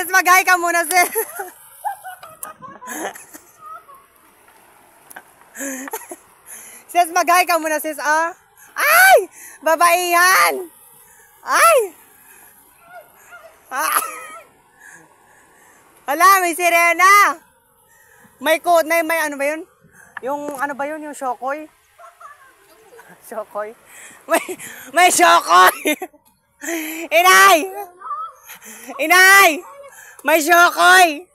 Sis, mag-hi ka muna, sis. Sis, mag-hi ka muna, sis, ah. Ay! Babaihan! Ay! Ah! Hala, may sirena! May code na, may ano ba yun? Yung, ano ba yun? Yung shokoy? Shokoy? May shokoy! Inay! Inay! May shokoy!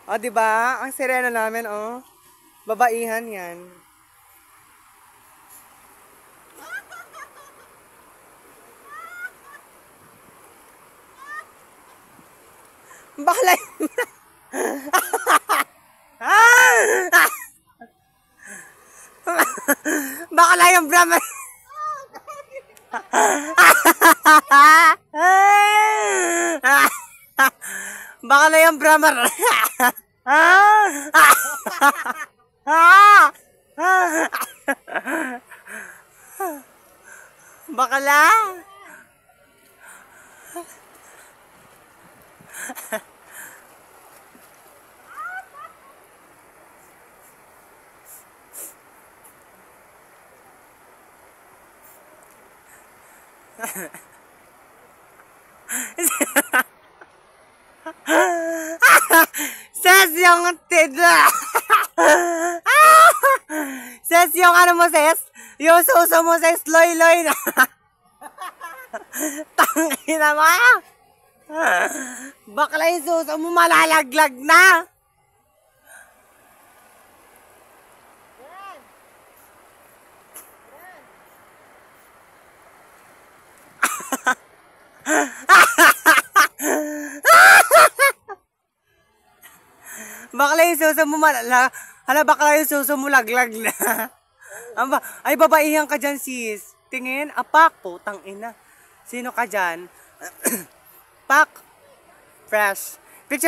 O, diba? Ang sirena namin, oh. Babaihan yan. Bakla yun. Bakla yung Brahman. Bakla yung Brahman. Bakla. Ses yung tida. Ses yung ano mo, ses? Yung suso mo, ses, loy-loy na. Tangina mo. Bakla yung suso mo, malalaglag na. Bakla yung suso mo, hala, bakla yung suso mo, laglag na. Ay, babaihan ka dyan, sis. Tingin, apak, putang ina. Sino ka dyan? Pak, fresh. Picture